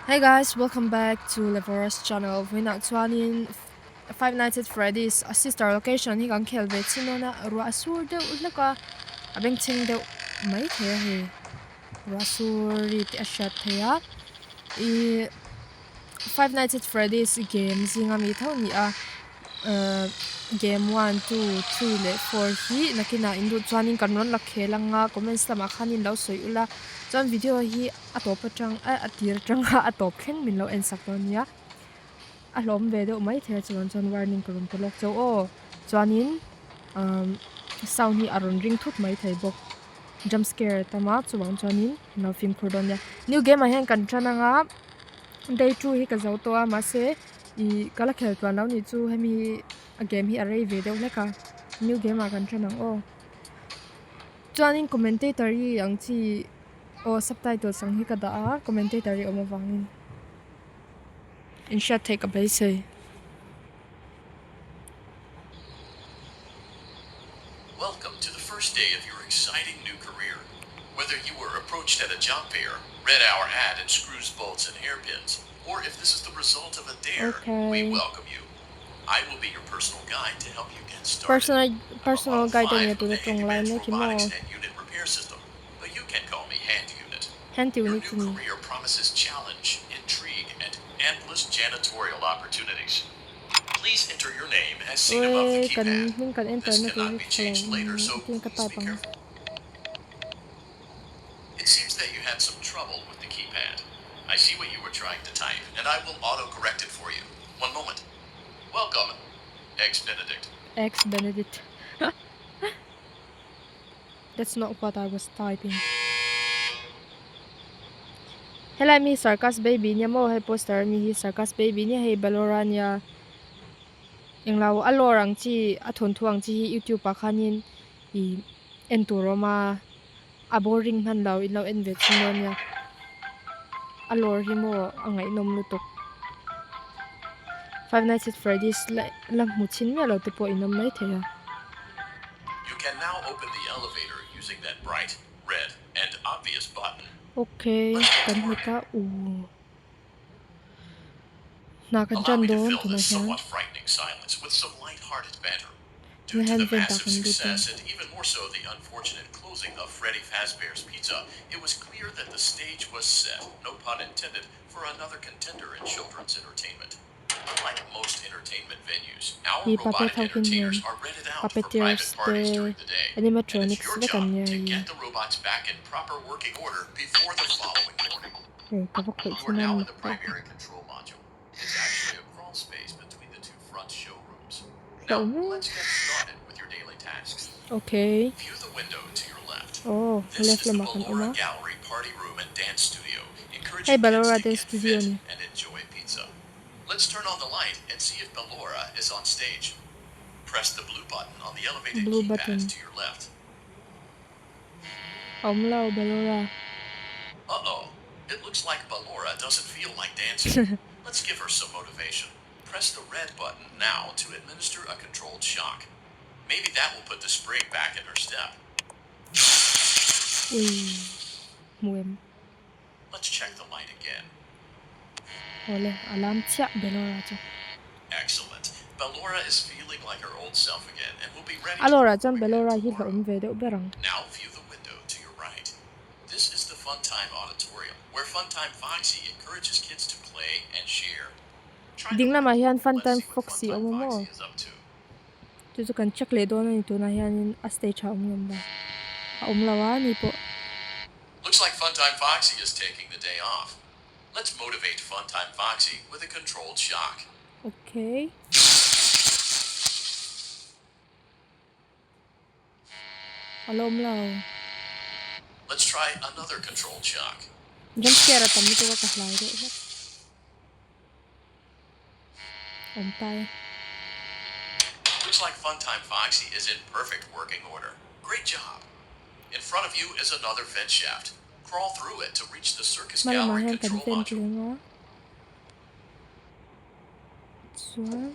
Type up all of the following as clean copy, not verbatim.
Hey guys, welcome back to Levora's channel. We're not in Five Nights at Freddy's a sister location. He can kill ve chino na ruasur de ulaka abeng ching de mai the he ruasur it a shot the I Five Nights at Freddy's game zinga mi thau ni a game 1 2 3 le 4 hi nakina indu chuanin kan ron la khelanga comments lama khanin lo soi ula chon video hi atop atang a tir tanga atop khen min lo en saktonia a hlom ve de mai the chon warning karon to lok cho o chuanin sound hi aron ring thut mai thai bok jump scare tama chuwang chuanin no film khurdonia new game a hen kan chananga day 2 hi ka zo to a ma se I kala khel twan lo ni chu hemi a game hi array ve deuh leka new game a kan chanang o chuanin commentator hi ang chi o subtitle sang hi ka da a commentator hi oma wangin in short take a base Welcome to the first day of your exciting new career. Whether you were approached at a job fair, read our ad and screws, bolts, and hairpins, or if this is the result of a dare, we welcome you. I will be your personal guide to help you get started. personal guide I'm a ni level tu 5 tong from the line Advanced ki mo Robotics and Unit Repair System, but you can call me Hand Unit. hand Your unit new ni career promises challenge, intrigue, and endless janitorial opportunities. Please enter your name as seen above the we keypad. kan enter This na tu cannot be changed later, so tin ka please be typang careful. It seems that you had some trouble with the keypad. I see what you were trying to type, and I will auto-correct it for you. One moment. Welcome, Ex-Benedict. ex-Benedict. That's not what I was typing. Hello, mi Circus Baby niya mo. Hey, poster mi hi Circus Baby niya. Hey, Balora niya. Yung lau alorang chi athon thuang chi YouTube pa khanin I enturoma aboring man lau ilaw envet sino niya. Alor hi mo angay nom lutuk. Five Nights at Freddy's lam muchin mi alaw tipo inom may theya. You can now open the elevator using that bright, red, and obvious button. Okay, kan hika Allow me to doon fill to na this siya. somewhat frightening silence with some light-hearted banter. Due to Nahan the venta massive kan success dito. and even more so the unfortunate closing of Freddy Fazbear's Pizza, it was clear that the stage was set, no pun intended, for another contender in children's entertainment. Unlike most entertainment venues, our I robotic papet entertainers are rented out for puppeteers private parties de during the day. And it's animatronics your ve kan job niya to get the robots back in proper working order before the following morning. kapakoi You are now in the sinan primary control module. It's actually a crawl space between the two front showrooms. Now, let's get started with your daily tasks. Okay. View the window to your left. Oh, This left is the lemakan Ballora uma. Gallery Party Room and Dance Studio, Hey, encouraging kids Balora to Dance get Studio fit ni. and enjoy pizza. Let's turn on the light and see if Ballora is on stage. Press the blue button on the elevated Blue keypad button. to your left. Omlao Balora. Uh-oh. It looks like Ballora doesn't feel like dancing. Let's give her some motivation. Press the red button now to administer a controlled shock. Maybe that will put the spring back in her step. Uy. Muem. Let's check the light again. Ole, alam tia Balora cho. Excellent. Ballora is feeling like her old self again and will be ready Alora to chan perform Balora again hi tomorrow. hlom ve de berang. Now view the window to your right. This is the Funtime Auditorium, where Funtime Foxy encourages kids to play and share. Try the Ding na right. mahian Let's Funtime see what Foxy Funtime omo mo. Foxy is up to. Tu kan check le do na ito na hian a stage ha umlom ba. Umlawa ni po. Looks like Funtime Foxy is taking the day off. Let's motivate Funtime Foxy with a controlled shock. Okay. Alom lao. Let's try another controlled shock. Jump scare atam nito ka kahlay do. Tay. Looks like Funtime Foxy is in perfect working order. Great job. In front of you is another vent shaft. Crawl through it to reach the circus gallery Malamahan kan control vent module. lang Swan.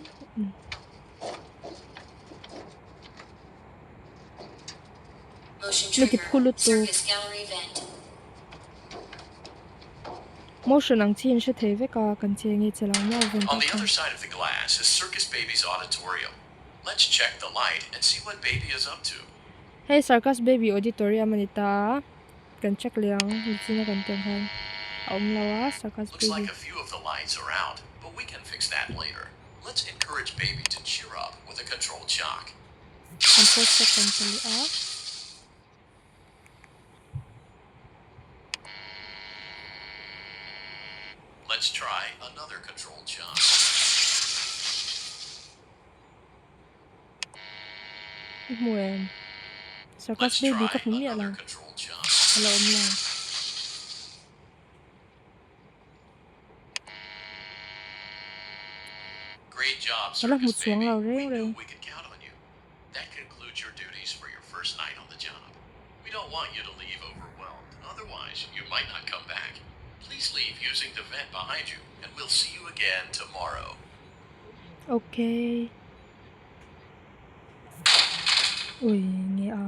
Motion Look at trigger. kulot to. Circus gallery vent. motion ang chin she thei ve ka kan che nge chela ma ven On ta the khan other side of the glass is Circus Baby's auditorium. Let's check the light and see what Baby is up to. hey circus baby auditorium anita kan check liang ni china kan teng khan lawa circus Looks baby like a few of the lights are out, but we can fix that later. Let's encourage Baby to cheer up with a controlled shock. control check kan chali a Let's try another controlled shock. muem circus Let's baby try ka pum ya another lang controlled shock. hello lang Great job, wala mu Circus chuang Baby. lo We reng knew reng we could count on you. That concludes your duties for your first night on the job. We don't want you to leave overwhelmed. Otherwise, you might not come back. Please leave using the vent behind you, and we'll see you again tomorrow. okay ui nghe a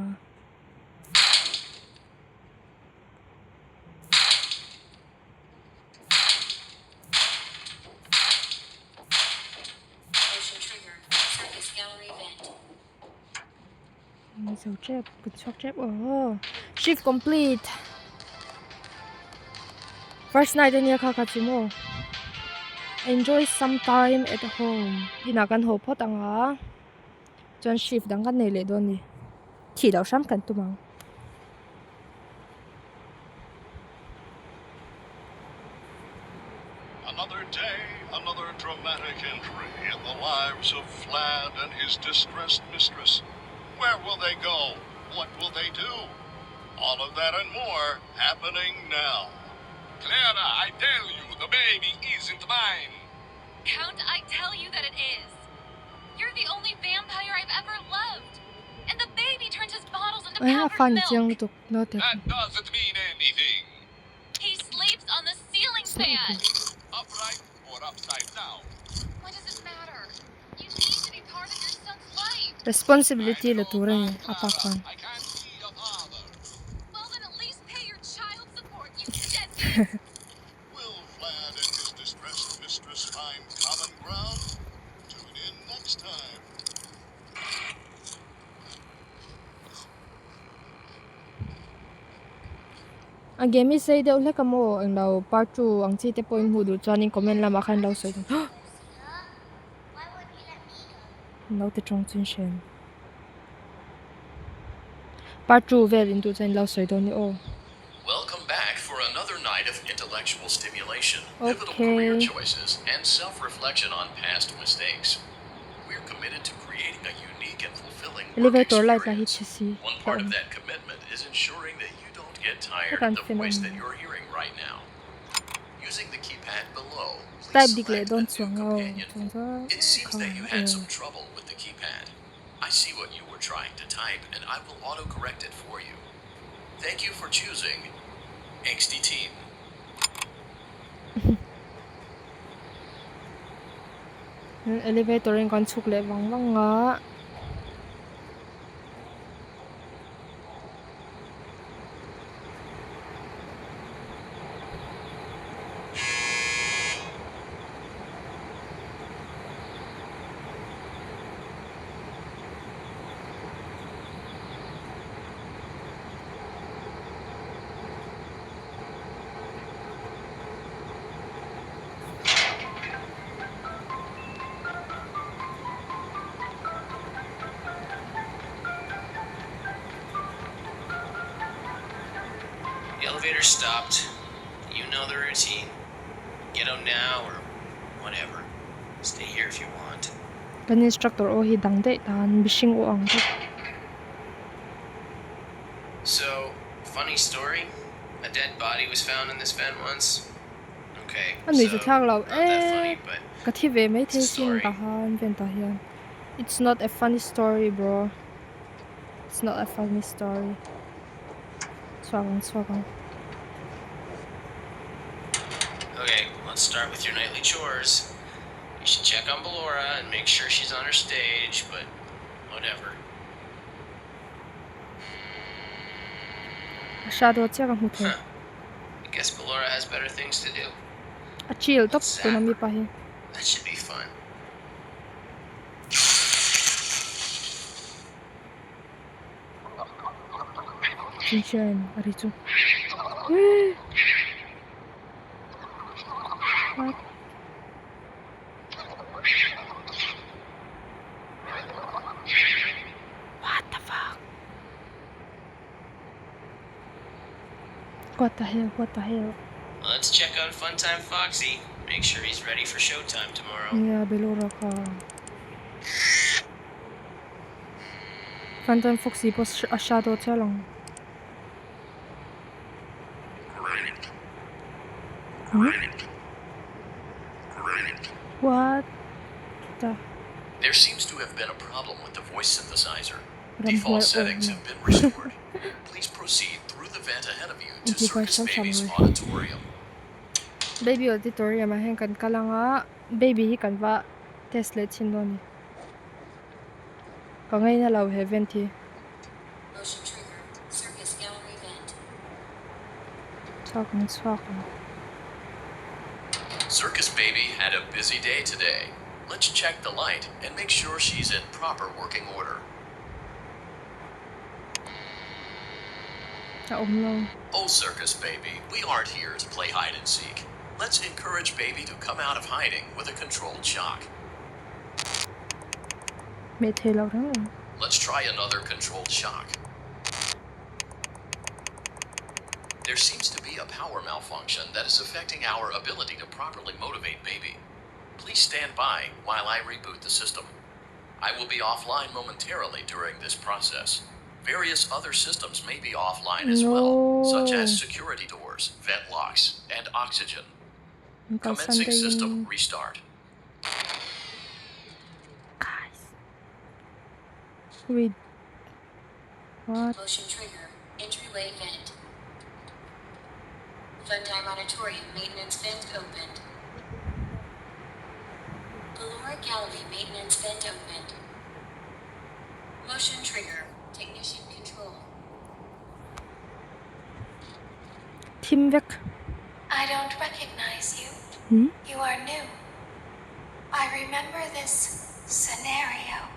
Motion triggered. Circus gallery vent. Mizo trap good shot trap oh shift complete first night ania kha kha chimo enjoy some time at home ina kan ho phot anga chon shift dang kan nei le don ni thi lo sam kan tumang Another day, another dramatic entry in the lives of Vlad and his distressed mistress. Where will they go? What will they do? All of that and more happening now. Clara, I tell you, the baby isn't mine. Count, I tell you that it is. You're the only vampire I've ever loved. And the baby turns his bottles into ai powdered fan milk. chiang tuk no te That doesn't mean anything. He sleeps on the ceiling fan. Upright or upside down. What does it matter? You need to be part of your son's life. responsibility I le know, ture but, apa Clara, khan I can't be a father. Well, then at least pay your child support, you deadbeat. Will Vlad and his distressed mistress find common ground? Tune in next time. again mi say de ule kamo ang lo part 2 ang chi te point hu du chuanin comment lama khan lo soi Why won't you let me go? lo te chong chin shen part 2 vel in tu chen lo soi do ni o Welcome back for another night of intellectual stimulation, pivotal Okay. career choices, and self-reflection on past mistakes. We're committed to creating a unique and fulfilling work elevator light la hi experience. chisi One part of that commitment is ensuring that you don't get tired Kan of the voice film. that you're hearing right now. Using the keypad below, type please dikle select a don new chuang o companion. chung za It seems that you had some trouble with the keypad. I see what you were trying to type, and I will auto-correct it for you. Thank you for choosing Angsty Teen. elevator in kan chuk le wang wang nga The elevator stopped. You know the routine. Get out now or whatever. Stay here if you want. kan instructor o hi dang de tan bishing o ang de So, funny story. A dead body was found in this vent once. Okay, an ni so, zu thak lo not that funny, eh but ka thi ve mai the It's a sin story. ta han ven ta hian it's not a funny story bro it's not a funny story swang okay, let's start with your nightly chores. You should check on Ballora and make sure she's on her stage, but whatever. shadow che ka mu the Huh. I guess Ballora has better things to do. A chill top What's to na that? mi pa hi. That should be fun. Chin ari chu. What? What the fuck? What the hell? What the hell? Let's check on Funtime Foxy. Make sure he's ready for showtime tomorrow. Yeah, belura ka. Phantom Foxy po a shadow chalong. What the? There seems to have been a problem with the voice synthesizer. Ramhual Default oh, settings no. have been restored. Please proceed through the vent ahead of you to Circus Device Baby's somewhere. auditorium. Baby auditorium a hen kan kalanga baby hi kan va test le chin do ni. Ka ngai na law he vent hi. Motion trigger. Circus gallery vent. Swak. Circus Baby had a busy day today. Let's check the light and make sure she's in proper working order. No. Oh, Circus Baby, we aren't here to play hide and seek. Let's encourage Baby to come out of hiding with a controlled shock. Me the law rang. Let's try another controlled shock. There seems to be a power malfunction that is affecting our ability to properly motivate Baby. Please stand by while I reboot the system. I will be offline momentarily during this process. Various other systems may be offline as well, such as security doors, vent locks, and oxygen. Commencing system restart. Guys. Wait. What? Motion trigger. Entryway vent. Funtime auditorium maintenance vent opened. Ballora gallery maintenance vent opened. Motion trigger. Technician control. Team vec. I don't recognize you. You are new. I remember this scenario.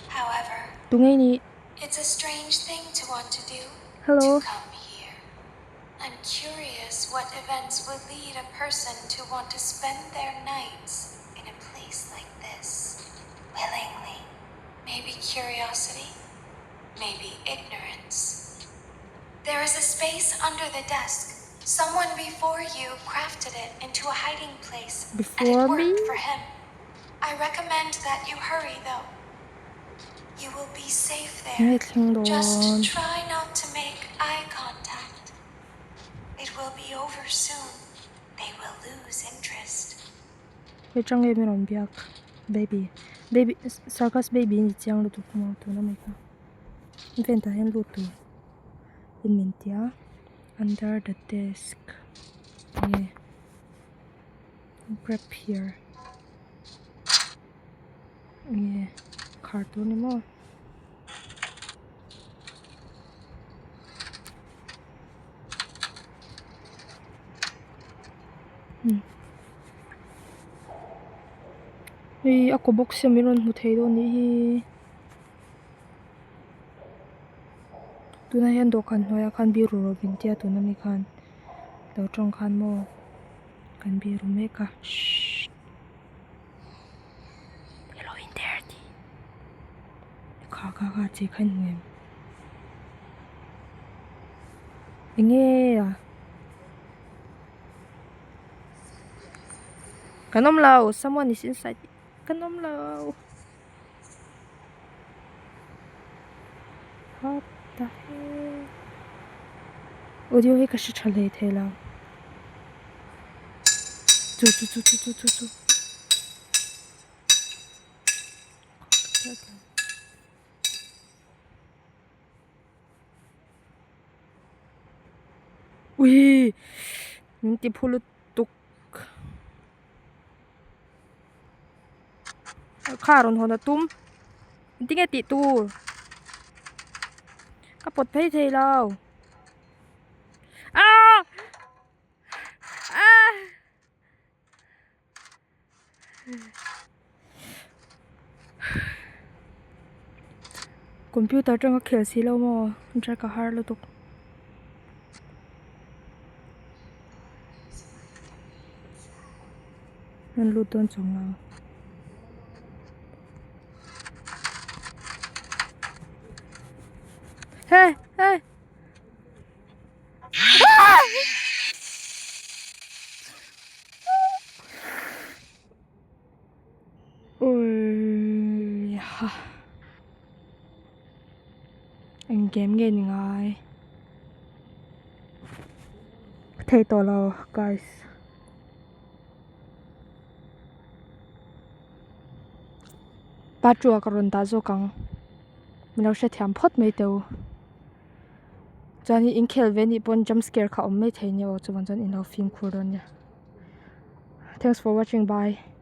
However, Tungay ni. it's a strange thing to want to do. Hello. To come here. I'm curious what events would lead a person to want to spend their nights in a place like this. Willingly. Maybe curiosity. Maybe ignorance. There is a space under the desk. Someone before you crafted it into a hiding place. And Before it worked me? for him. I recommend that you hurry though. You will be safe there. Just try not to make eye contact. It will be over soon. They will lose interest. Wait, trang game on biak. Baby. Circus baby ni chiang lutuk mo to na mai ka. Inventa hen lutu. In mintia. Under the desk. Yeah. Grab here. Yeah. Cartoon ni mo. Ako box siya meron hutay doon ni. Tu na yan do kan hoya kan biru robin tia tu na mi kan. Daw trong kan mo. Kan biru meka. Shh. Hello in there di. Ka chi kan ngem. Inge ya. Kanom lao, someone is inside. Kanom lao. What the hell? Audio hi kashi chale the lao. Tu. Ui. Minti pulu tuk. Karon ho na tum. Minti nga ti tu. Kapot pay the lao. Ah! computer trong cái khel xí lâu mà ra cả hai lutuk nên lút đơn trong nào hey hey ôi ha anh game nghe ngay thấy to lo guys ba chua cái run ta zo căng mình đâu sẽ thèm phốt mấy đâu cho nên in khel về ni bon jump scare khảo mấy thấy nhiều cho bọn chân in đâu phim cool rồi nha. Thanks for watching, bye.